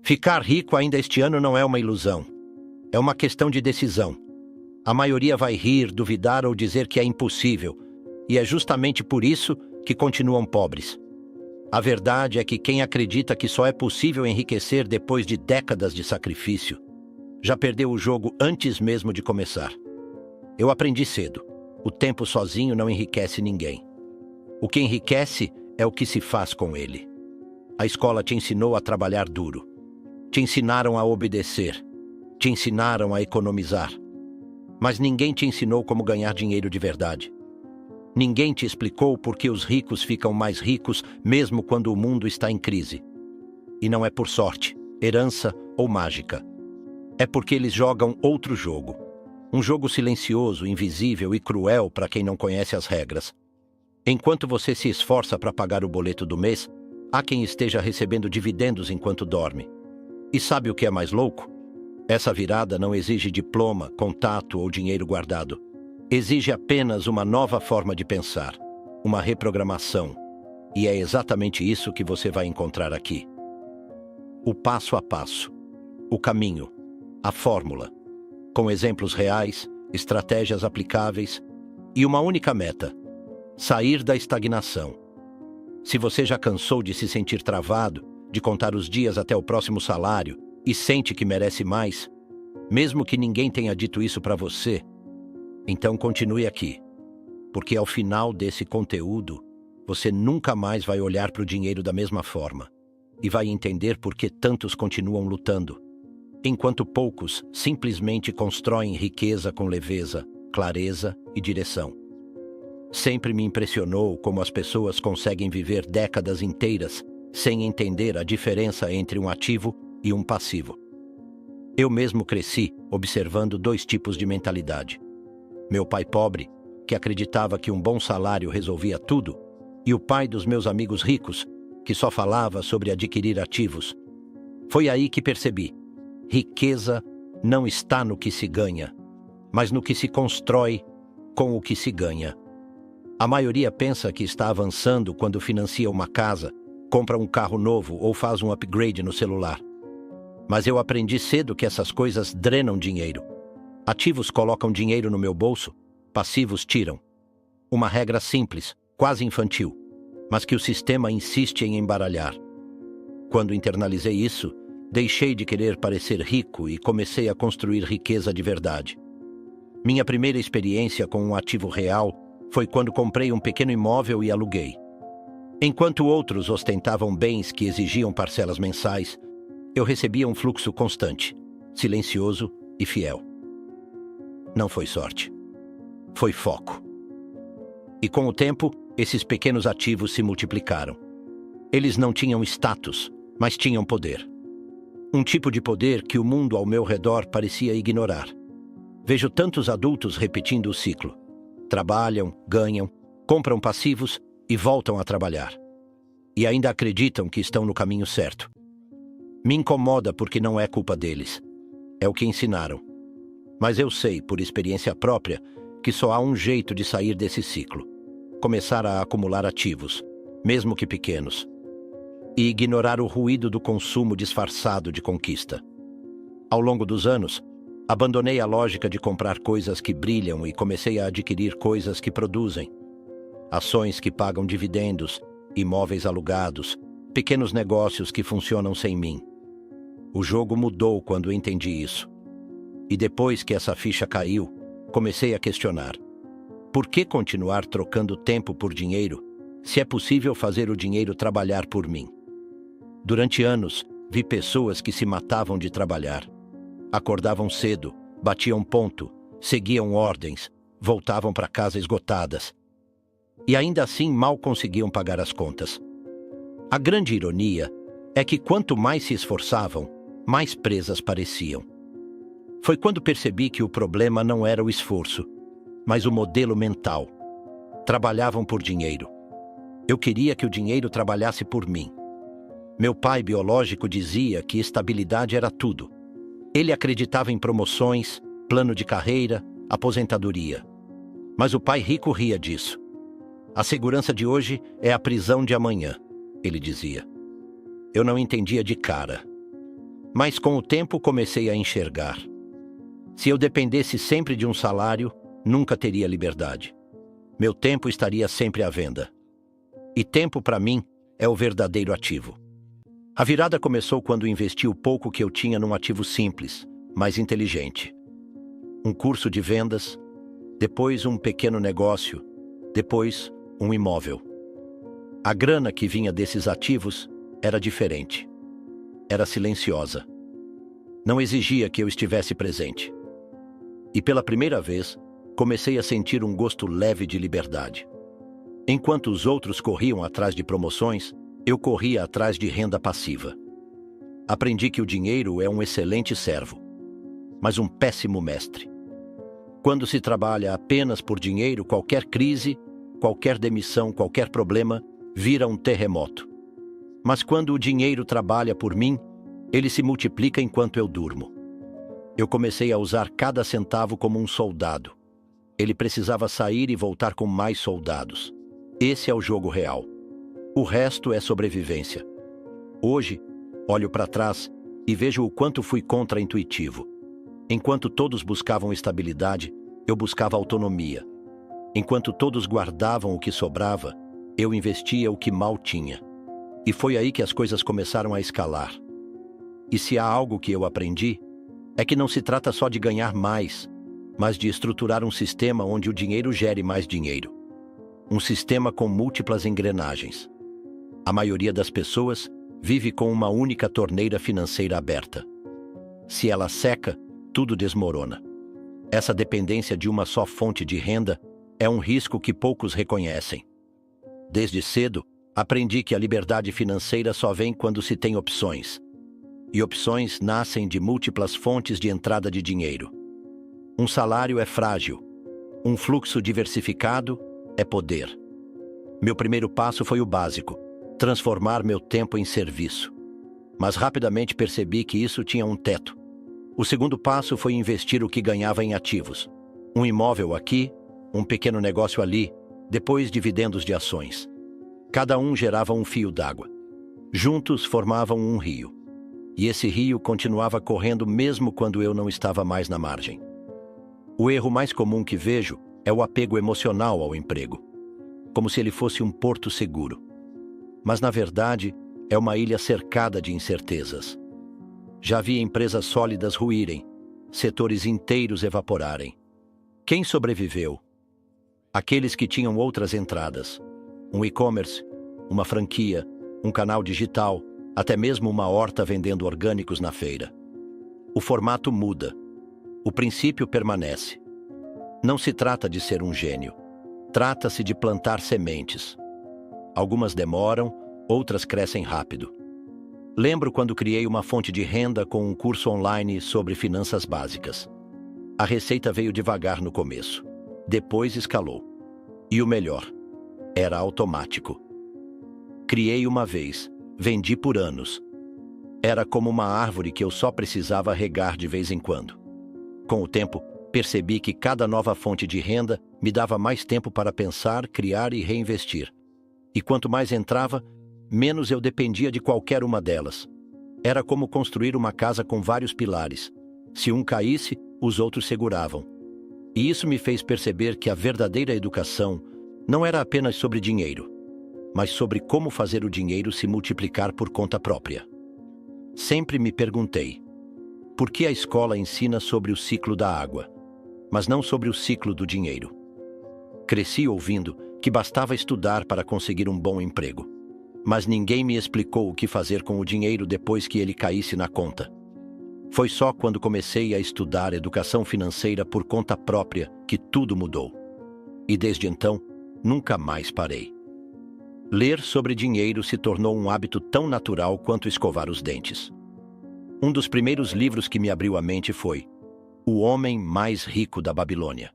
Ficar rico ainda este ano não é uma ilusão. É uma questão de decisão. A maioria vai rir, duvidar ou dizer que é impossível. E é justamente por isso que continuam pobres. A verdade é que quem acredita que só é possível enriquecer depois de décadas de sacrifício, já perdeu o jogo antes mesmo de começar. Eu aprendi cedo. O tempo sozinho não enriquece ninguém. O que enriquece é o que se faz com ele. A escola te ensinou a trabalhar duro. Te ensinaram a obedecer. Te ensinaram a economizar. Mas ninguém te ensinou como ganhar dinheiro de verdade. Ninguém te explicou por que os ricos ficam mais ricos mesmo quando o mundo está em crise. E não é por sorte, herança ou mágica. É porque eles jogam outro jogo. Um jogo silencioso, invisível e cruel para quem não conhece as regras. Enquanto você se esforça para pagar o boleto do mês, há quem esteja recebendo dividendos enquanto dorme. E sabe o que é mais louco? Essa virada não exige diploma, contato ou dinheiro guardado. Exige apenas uma nova forma de pensar, uma reprogramação. E é exatamente isso que você vai encontrar aqui. O passo a passo, o caminho, a fórmula, com exemplos reais, estratégias aplicáveis e uma única meta: sair da estagnação. Se você já cansou de se sentir travado, de contar os dias até o próximo salário e sente que merece mais, mesmo que ninguém tenha dito isso para você, então continue aqui, porque ao final desse conteúdo, você nunca mais vai olhar para o dinheiro da mesma forma e vai entender por que tantos continuam lutando, enquanto poucos simplesmente constroem riqueza com leveza, clareza e direção. Sempre me impressionou como as pessoas conseguem viver décadas inteiras sem entender a diferença entre um ativo e um passivo. Eu mesmo cresci observando dois tipos de mentalidade. Meu pai pobre, que acreditava que um bom salário resolvia tudo, e o pai dos meus amigos ricos, que só falava sobre adquirir ativos. Foi aí que percebi: riqueza não está no que se ganha, mas no que se constrói com o que se ganha. A maioria pensa que está avançando quando financia uma casa, compra um carro novo ou faz um upgrade no celular. Mas eu aprendi cedo que essas coisas drenam dinheiro. Ativos colocam dinheiro no meu bolso, passivos tiram. Uma regra simples, quase infantil, mas que o sistema insiste em embaralhar. Quando internalizei isso, deixei de querer parecer rico e comecei a construir riqueza de verdade. Minha primeira experiência com um ativo real foi quando comprei um pequeno imóvel e aluguei. Enquanto outros ostentavam bens que exigiam parcelas mensais, eu recebia um fluxo constante, silencioso e fiel. Não foi sorte. Foi foco. E com o tempo, esses pequenos ativos se multiplicaram. Eles não tinham status, mas tinham poder. Um tipo de poder que o mundo ao meu redor parecia ignorar. Vejo tantos adultos repetindo o ciclo. Trabalham, ganham, compram passivos e voltam a trabalhar. E ainda acreditam que estão no caminho certo. Me incomoda porque não é culpa deles. É o que ensinaram. Mas eu sei, por experiência própria, que só há um jeito de sair desse ciclo: começar a acumular ativos, mesmo que pequenos, e ignorar o ruído do consumo disfarçado de conquista. Ao longo dos anos, abandonei a lógica de comprar coisas que brilham e comecei a adquirir coisas que produzem. Ações que pagam dividendos, imóveis alugados, pequenos negócios que funcionam sem mim. O jogo mudou quando entendi isso. E depois que essa ficha caiu, comecei a questionar: por que continuar trocando tempo por dinheiro, se é possível fazer o dinheiro trabalhar por mim? Durante anos, vi pessoas que se matavam de trabalhar. Acordavam cedo, batiam ponto, seguiam ordens, voltavam para casa esgotadas. E ainda assim mal conseguiam pagar as contas. A grande ironia é que quanto mais se esforçavam, mais presas pareciam. Foi quando percebi que o problema não era o esforço, mas o modelo mental. Trabalhavam por dinheiro. Eu queria que o dinheiro trabalhasse por mim. Meu pai biológico dizia que estabilidade era tudo. Ele acreditava em promoções, plano de carreira, aposentadoria. Mas o pai rico ria disso. A segurança de hoje é a prisão de amanhã, ele dizia. Eu não entendia de cara. Mas com o tempo comecei a enxergar. Se eu dependesse sempre de um salário, nunca teria liberdade. Meu tempo estaria sempre à venda. E tempo, para mim, é o verdadeiro ativo. A virada começou quando investi o pouco que eu tinha num ativo simples, mas inteligente. Um curso de vendas, depois um pequeno negócio, depois um imóvel. A grana que vinha desses ativos era diferente. Era silenciosa. Não exigia que eu estivesse presente. E pela primeira vez, comecei a sentir um gosto leve de liberdade. Enquanto os outros corriam atrás de promoções, eu corria atrás de renda passiva. Aprendi que o dinheiro é um excelente servo, mas um péssimo mestre. Quando se trabalha apenas por dinheiro, qualquer crise, qualquer demissão, qualquer problema, vira um terremoto. Mas quando o dinheiro trabalha por mim, ele se multiplica enquanto eu durmo. Eu comecei a usar cada centavo como um soldado. Ele precisava sair e voltar com mais soldados. Esse é o jogo real. O resto é sobrevivência. Hoje, olho para trás e vejo o quanto fui contra-intuitivo. Enquanto todos buscavam estabilidade, eu buscava autonomia. Enquanto todos guardavam o que sobrava, eu investia o que mal tinha. E foi aí que as coisas começaram a escalar. E se há algo que eu aprendi, é que não se trata só de ganhar mais, mas de estruturar um sistema onde o dinheiro gere mais dinheiro. Um sistema com múltiplas engrenagens. A maioria das pessoas vive com uma única torneira financeira aberta. Se ela seca, tudo desmorona. Essa dependência de uma só fonte de renda é um risco que poucos reconhecem. Desde cedo, aprendi que a liberdade financeira só vem quando se tem opções. E opções nascem de múltiplas fontes de entrada de dinheiro. Um salário é frágil. Um fluxo diversificado é poder. Meu primeiro passo foi o básico: transformar meu tempo em serviço. Mas rapidamente percebi que isso tinha um teto. O segundo passo foi investir o que ganhava em ativos. Um imóvel aqui, um pequeno negócio ali, depois dividendos de ações. Cada um gerava um fio d'água. Juntos formavam um rio. E esse rio continuava correndo mesmo quando eu não estava mais na margem. O erro mais comum que vejo é o apego emocional ao emprego, como se ele fosse um porto seguro. Mas, na verdade, é uma ilha cercada de incertezas. Já vi empresas sólidas ruírem, setores inteiros evaporarem. Quem sobreviveu? Aqueles que tinham outras entradas. Um e-commerce, uma franquia, um canal digital, até mesmo uma horta vendendo orgânicos na feira. O formato muda. O princípio permanece. Não se trata de ser um gênio. Trata-se de plantar sementes. Algumas demoram, outras crescem rápido. Lembro quando criei uma fonte de renda com um curso online sobre finanças básicas. A receita veio devagar no começo. Depois escalou. E o melhor, era automático. Criei uma vez, vendi por anos. Era como uma árvore que eu só precisava regar de vez em quando. Com o tempo, percebi que cada nova fonte de renda me dava mais tempo para pensar, criar e reinvestir. E quanto mais entrava, menos eu dependia de qualquer uma delas. Era como construir uma casa com vários pilares. Se um caísse, os outros seguravam. E isso me fez perceber que a verdadeira educação não era apenas sobre dinheiro, mas sobre como fazer o dinheiro se multiplicar por conta própria. Sempre me perguntei, por que a escola ensina sobre o ciclo da água, mas não sobre o ciclo do dinheiro? Cresci ouvindo que bastava estudar para conseguir um bom emprego, mas ninguém me explicou o que fazer com o dinheiro depois que ele caísse na conta. Foi só quando comecei a estudar educação financeira por conta própria que tudo mudou. E desde então, nunca mais parei. Ler sobre dinheiro se tornou um hábito tão natural quanto escovar os dentes. Um dos primeiros livros que me abriu a mente foi O Homem Mais Rico da Babilônia.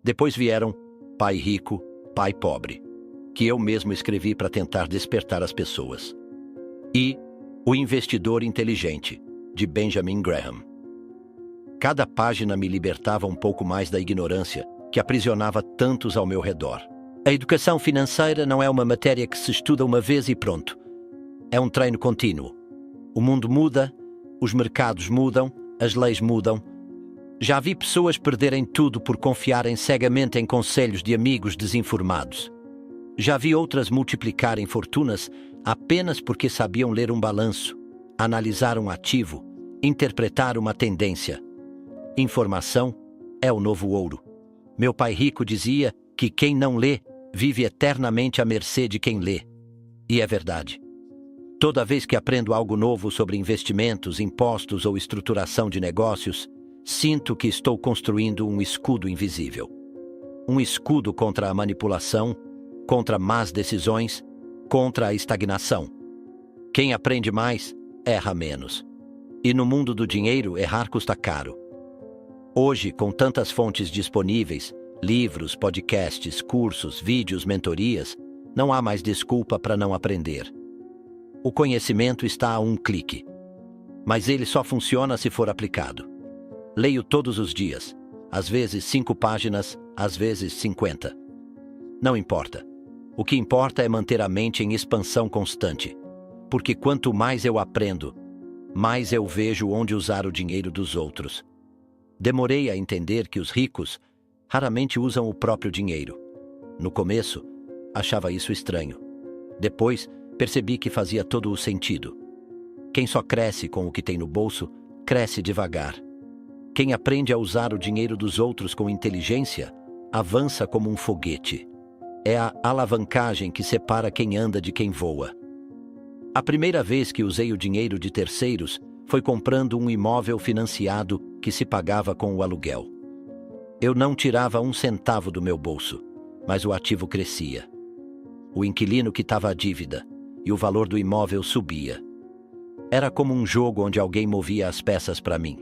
Depois vieram Pai Rico, Pai Pobre, que eu mesmo escrevi para tentar despertar as pessoas. E O Investidor Inteligente, de Benjamin Graham. Cada página me libertava um pouco mais da ignorância que aprisionava tantos ao meu redor. A educação financeira não é uma matéria que se estuda uma vez e pronto. É um treino contínuo. O mundo muda, Os mercados mudam, as leis mudam. Já vi pessoas perderem tudo por confiarem cegamente em conselhos de amigos desinformados. Já vi outras multiplicarem fortunas apenas porque sabiam ler um balanço, analisar um ativo, interpretar uma tendência. Informação é o novo ouro. Meu pai rico dizia que quem não lê vive eternamente à mercê de quem lê. E é verdade. Toda vez que aprendo algo novo sobre investimentos, impostos ou estruturação de negócios, sinto que estou construindo um escudo invisível. Um escudo contra a manipulação, contra más decisões, contra a estagnação. Quem aprende mais, erra menos. E no mundo do dinheiro, errar custa caro. Hoje, com tantas fontes disponíveis, livros, podcasts, cursos, vídeos, mentorias, não há mais desculpa para não aprender. O conhecimento está a um clique. Mas ele só funciona se for aplicado. Leio todos os dias, às vezes 5 páginas, às vezes 50. Não importa. O que importa é manter a mente em expansão constante, porque quanto mais eu aprendo, mais eu vejo onde usar o dinheiro dos outros. Demorei a entender que os ricos raramente usam o próprio dinheiro. No começo, achava isso estranho. Depois, percebi que fazia todo o sentido. Quem só cresce com o que tem no bolso, cresce devagar. Quem aprende a usar o dinheiro dos outros com inteligência, avança como um foguete. É a alavancagem que separa quem anda de quem voa. A primeira vez que usei o dinheiro de terceiros foi comprando um imóvel financiado que se pagava com o aluguel. Eu não tirava um centavo do meu bolso, mas o ativo crescia. O inquilino quitava a dívida e o valor do imóvel subia. Era como um jogo onde alguém movia as peças para mim.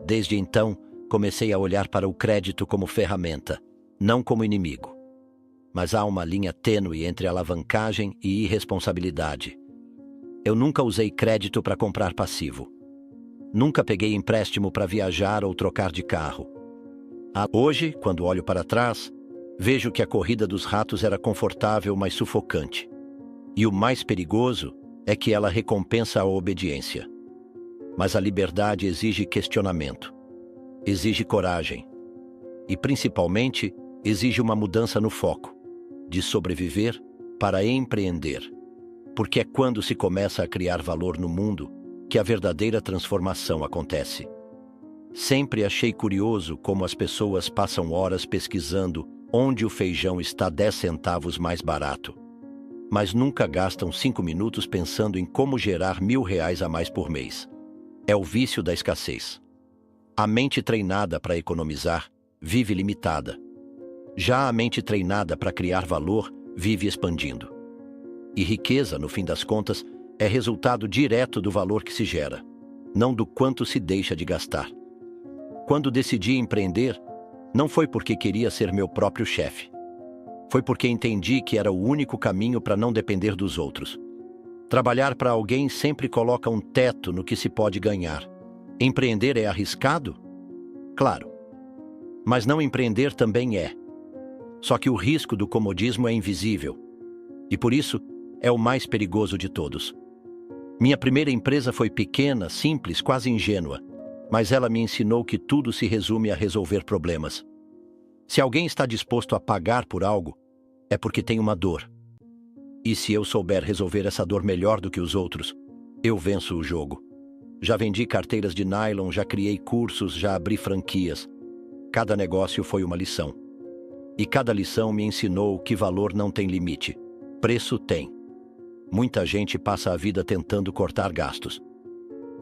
Desde então, comecei a olhar para o crédito como ferramenta, não como inimigo. Mas há uma linha tênue entre alavancagem e irresponsabilidade. Eu nunca usei crédito para comprar passivo. Nunca peguei empréstimo para viajar ou trocar de carro. Hoje, quando olho para trás, vejo que a corrida dos ratos era confortável, mas sufocante. E o mais perigoso é que ela recompensa a obediência. Mas a liberdade exige questionamento, exige coragem e, principalmente, exige uma mudança no foco, de sobreviver para empreender. Porque é quando se começa a criar valor no mundo que a verdadeira transformação acontece. Sempre achei curioso como as pessoas passam horas pesquisando onde o feijão está 10 centavos mais barato, mas nunca gastam 5 minutos pensando em como gerar R$ 1.000 a mais por mês. É o vício da escassez. A mente treinada para economizar vive limitada. Já a mente treinada para criar valor vive expandindo. E riqueza, no fim das contas, é resultado direto do valor que se gera, não do quanto se deixa de gastar. Quando decidi empreender, não foi porque queria ser meu próprio chefe. Foi porque entendi que era o único caminho para não depender dos outros. Trabalhar para alguém sempre coloca um teto no que se pode ganhar. Empreender é arriscado? Claro. Mas não empreender também é. Só que o risco do comodismo é invisível. E por isso, é o mais perigoso de todos. Minha primeira empresa foi pequena, simples, quase ingênua, mas ela me ensinou que tudo se resume a resolver problemas. Se alguém está disposto a pagar por algo, é porque tem uma dor. E se eu souber resolver essa dor melhor do que os outros, eu venço o jogo. Já vendi carteiras de nylon, já criei cursos, já abri franquias. Cada negócio foi uma lição. E cada lição me ensinou que valor não tem limite. Preço tem. Muita gente passa a vida tentando cortar gastos.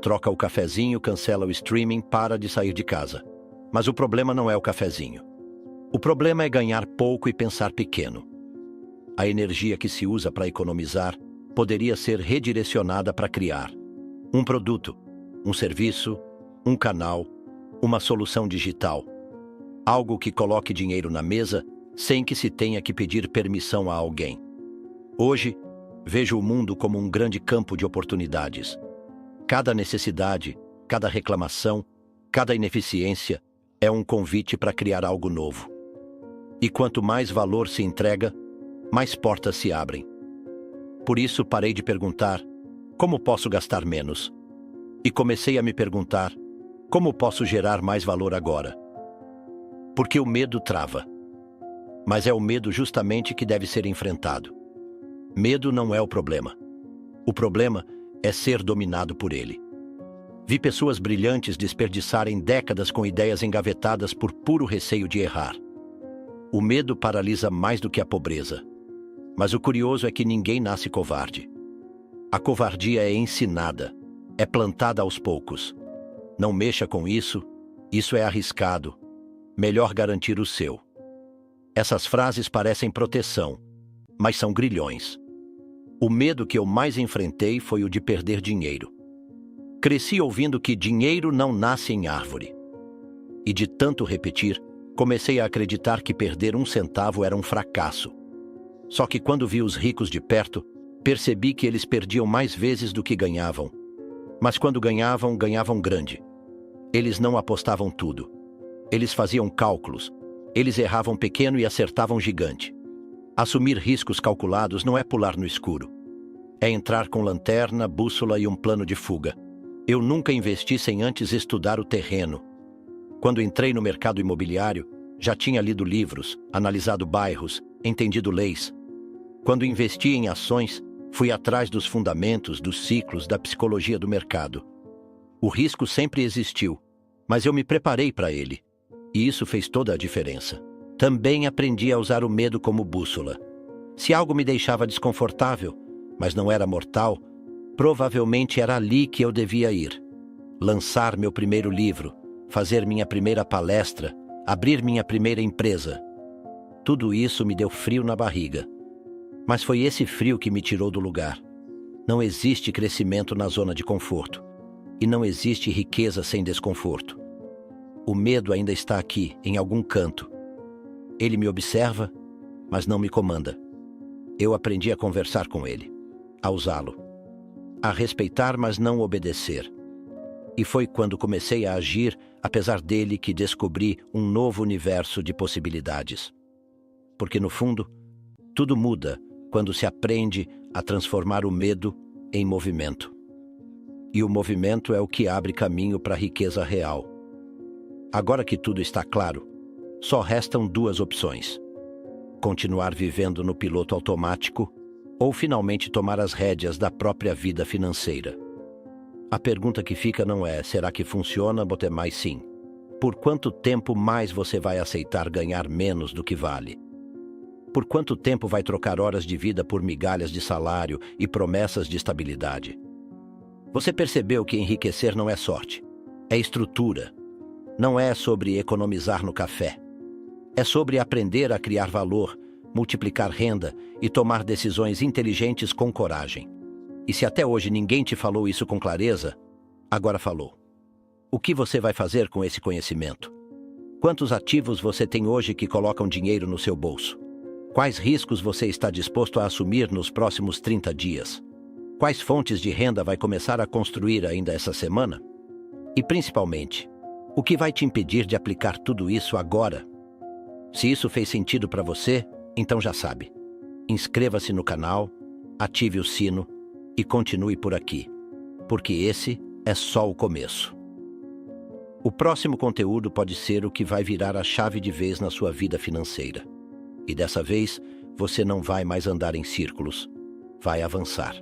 Troca o cafezinho, cancela o streaming, para de sair de casa. Mas o problema não é o cafezinho. O problema é ganhar pouco e pensar pequeno. A energia que se usa para economizar poderia ser redirecionada para criar um produto, um serviço, um canal, uma solução digital. Algo que coloque dinheiro na mesa sem que se tenha que pedir permissão a alguém. Hoje, vejo o mundo como um grande campo de oportunidades. Cada necessidade, cada reclamação, cada ineficiência é um convite para criar algo novo. E quanto mais valor se entrega, mais portas se abrem. Por isso parei de perguntar: como posso gastar menos? E comecei a me perguntar: como posso gerar mais valor agora? Porque o medo trava. Mas é o medo justamente que deve ser enfrentado. Medo não é o problema. O problema é ser dominado por ele. Vi pessoas brilhantes desperdiçarem décadas com ideias engavetadas por puro receio de errar. O medo paralisa mais do que a pobreza. Mas o curioso é que ninguém nasce covarde. A covardia é ensinada, é plantada aos poucos. Não mexa com isso, isso é arriscado. Melhor garantir o seu. Essas frases parecem proteção, mas são grilhões. O medo que eu mais enfrentei foi o de perder dinheiro. Cresci ouvindo que dinheiro não nasce em árvore. E de tanto repetir, comecei a acreditar que perder 1 centavo era um fracasso. Só que quando vi os ricos de perto, percebi que eles perdiam mais vezes do que ganhavam. Mas quando ganhavam, ganhavam grande. Eles não apostavam tudo. Eles faziam cálculos. Eles erravam pequeno e acertavam gigante. Assumir riscos calculados não é pular no escuro. É entrar com lanterna, bússola e um plano de fuga. Eu nunca investi sem antes estudar o terreno. Quando entrei no mercado imobiliário, já tinha lido livros, analisado bairros, entendido leis. Quando investi em ações, fui atrás dos fundamentos, dos ciclos, da psicologia do mercado. O risco sempre existiu, mas eu me preparei para ele. E isso fez toda a diferença. Também aprendi a usar o medo como bússola. Se algo me deixava desconfortável, mas não era mortal, provavelmente era ali que eu devia ir. Lançar meu primeiro livro, fazer minha primeira palestra, abrir minha primeira empresa. Tudo isso me deu frio na barriga. Mas foi esse frio que me tirou do lugar. Não existe crescimento na zona de conforto. E não existe riqueza sem desconforto. O medo ainda está aqui, em algum canto. Ele me observa, mas não me comanda. Eu aprendi a conversar com ele, a usá-lo, a respeitar, mas não obedecer. E foi quando comecei a agir, apesar dele, que descobri um novo universo de possibilidades. Porque, no fundo, tudo muda quando se aprende a transformar o medo em movimento. E o movimento é o que abre caminho para a riqueza real. Agora que tudo está claro, só restam 2 opções: continuar vivendo no piloto automático ou finalmente tomar as rédeas da própria vida financeira. A pergunta que fica não é: será que funciona? Bote mais sim. Por quanto tempo mais você vai aceitar ganhar menos do que vale? Por quanto tempo vai trocar horas de vida por migalhas de salário e promessas de estabilidade? Você percebeu que enriquecer não é sorte, é estrutura. Não é sobre economizar no café. É sobre aprender a criar valor, multiplicar renda e tomar decisões inteligentes com coragem. E se até hoje ninguém te falou isso com clareza, agora falou. O que você vai fazer com esse conhecimento? Quantos ativos você tem hoje que colocam dinheiro no seu bolso? Quais riscos você está disposto a assumir nos próximos 30 dias? Quais fontes de renda vai começar a construir ainda essa semana? E principalmente, o que vai te impedir de aplicar tudo isso agora? Se isso fez sentido para você, então já sabe. Inscreva-se no canal, ative o sino e continue por aqui, porque esse é só o começo. O próximo conteúdo pode ser o que vai virar a chave de vez na sua vida financeira. E dessa vez, você não vai mais andar em círculos, vai avançar.